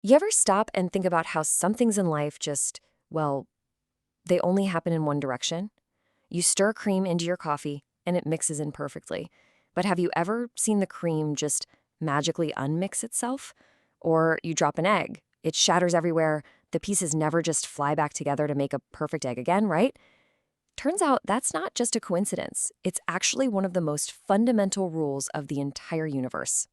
You ever stop and think about how some things in life just, well, they only happen in one direction? You stir cream into your coffee and it mixes in perfectly. But have you ever seen the cream just magically unmix itself? Or you drop an egg, it shatters everywhere, the pieces never just fly back together to make a perfect egg again, right? Turns out that's not just a coincidence. It's actually one of the most fundamental rules of the entire universe.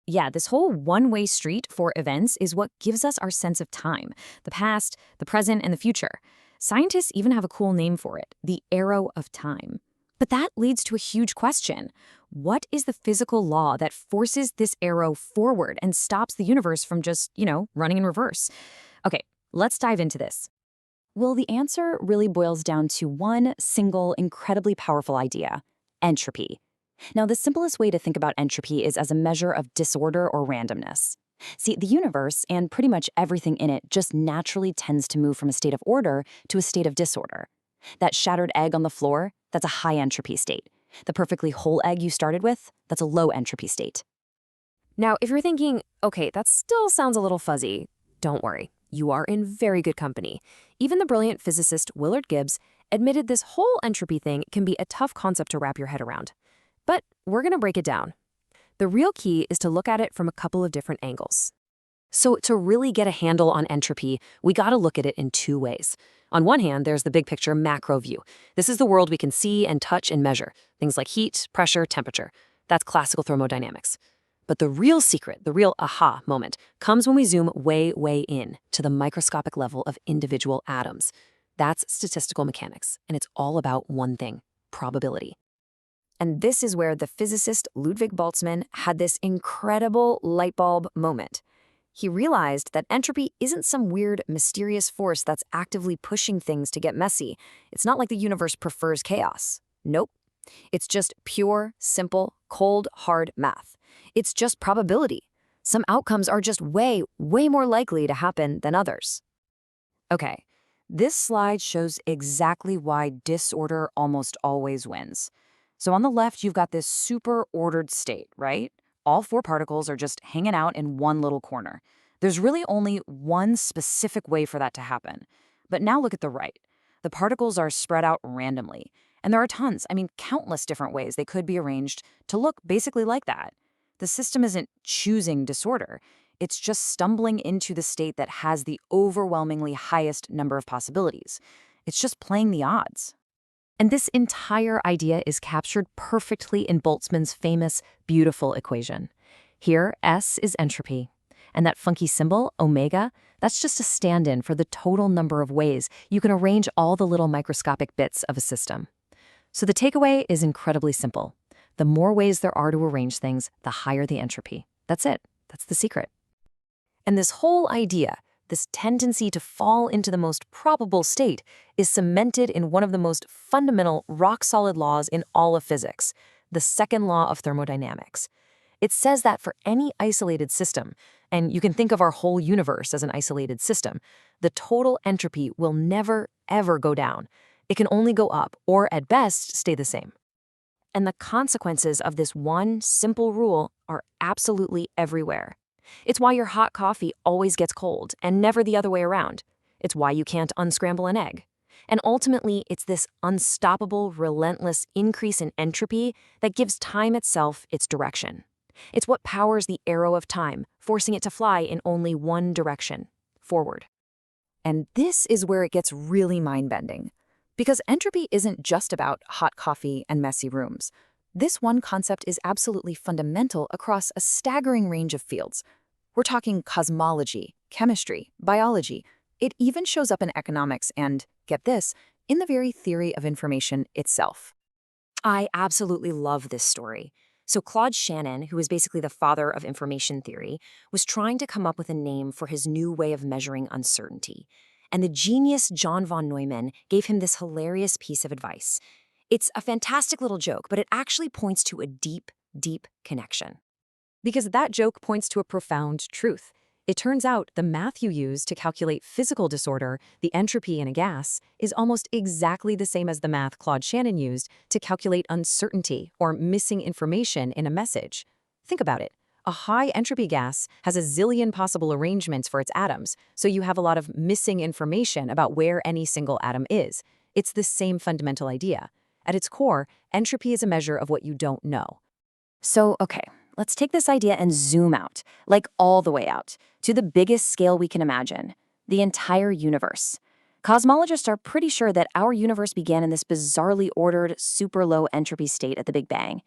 Yeah, this whole one-way street for events is what gives us our sense of time, the past, the present, and the future. Scientists even have a cool name for it, the arrow of time. But that leads to a huge question. What is the physical law that forces this arrow forward and stops the universe from just, running in reverse? Okay, let's dive into this. Well, the answer really boils down to one single, incredibly powerful idea: entropy. Now, the simplest way to think about entropy is as a measure of disorder or randomness. See, the universe and pretty much everything in it just naturally tends to move from a state of order to a state of disorder. That shattered egg on the floor, that's a high entropy state. The perfectly whole egg you started with, that's a low entropy state. Now, if you're thinking, okay, that still sounds a little fuzzy, don't worry. You are in very good company. Even the brilliant physicist Willard Gibbs admitted this whole entropy thing can be a tough concept to wrap your head around. But we're going to break it down. The real key is to look at it from a couple of different angles. So to really get a handle on entropy, we got to look at it in two ways. On one hand, there's the big picture macro view. This is the world we can see and touch and measure, things like heat, pressure, temperature. That's classical thermodynamics. But the real secret, the real aha moment, comes when we zoom way, way in to the microscopic level of individual atoms. That's statistical mechanics, and it's all about one thing: probability. And this is where the physicist Ludwig Boltzmann had this incredible light bulb moment. He realized that entropy isn't some weird, mysterious force that's actively pushing things to get messy. It's not like the universe prefers chaos. Nope. It's just pure, simple, cold, hard math. It's just probability. Some outcomes are just way, way more likely to happen than others. Okay, this slide shows exactly why disorder almost always wins. So on the left, you've got this super ordered state, right? All four particles are just hanging out in one little corner. There's really only one specific way for that to happen. But now look at the right. The particles are spread out randomly. And there are tons, countless different ways they could be arranged to look basically like that. The system isn't choosing disorder. It's just stumbling into the state that has the overwhelmingly highest number of possibilities. It's just playing the odds. And this entire idea is captured perfectly in Boltzmann's famous, beautiful equation. Here, S is entropy. And that funky symbol, omega, that's just a stand-in for the total number of ways you can arrange all the little microscopic bits of a system. So the takeaway is incredibly simple. The more ways there are to arrange things, the higher the entropy. That's it. That's the secret. And this whole idea, this tendency to fall into the most probable state, is cemented in one of the most fundamental, rock-solid laws in all of physics, the second law of thermodynamics. It says that for any isolated system, and you can think of our whole universe as an isolated system, the total entropy will never, ever go down. It can only go up, or at best, stay the same. And the consequences of this one simple rule are absolutely everywhere. It's why your hot coffee always gets cold and never the other way around. It's why you can't unscramble an egg. And ultimately, it's this unstoppable, relentless increase in entropy that gives time itself its direction. It's what powers the arrow of time, forcing it to fly in only one direction: forward. And this is where it gets really mind-bending. Because entropy isn't just about hot coffee and messy rooms. This one concept is absolutely fundamental across a staggering range of fields. We're talking cosmology, chemistry, biology. It even shows up in economics and, get this, in the very theory of information itself. I absolutely love this story. So Claude Shannon, who is basically the father of information theory, was trying to come up with a name for his new way of measuring uncertainty. And the genius John von Neumann gave him this hilarious piece of advice. It's a fantastic little joke, but it actually points to a deep, deep connection. Because that joke points to a profound truth. It turns out the math you use to calculate physical disorder, the entropy in a gas, is almost exactly the same as the math Claude Shannon used to calculate uncertainty or missing information in a message. Think about it. A high entropy gas has a zillion possible arrangements for its atoms, so you have a lot of missing information about where any single atom is. It's the same fundamental idea. At its core, entropy is a measure of what you don't know. So, okay, let's take this idea and zoom out, like all the way out, to the biggest scale we can imagine, the entire universe. Cosmologists are pretty sure that our universe began in this bizarrely ordered, super low entropy state at the Big Bang.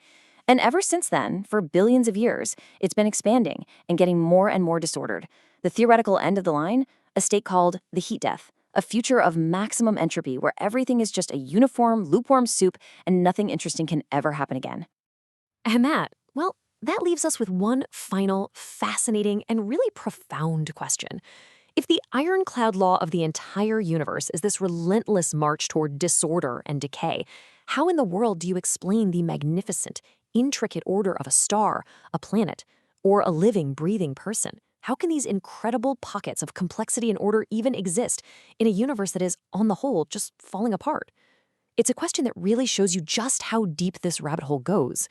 And ever since then, for billions of years, it's been expanding and getting more and more disordered. The theoretical end of the line, a state called the heat death, a future of maximum entropy where everything is just a uniform, lukewarm soup and nothing interesting can ever happen again. And that leaves us with one final, fascinating, and really profound question. If the ironclad law of the entire universe is this relentless march toward disorder and decay, how in the world do you explain the magnificent, intricate order of a star, a planet, or a living, breathing person? How can these incredible pockets of complexity and order even exist in a universe that is, on the whole, just falling apart? It's a question that really shows you just how deep this rabbit hole goes.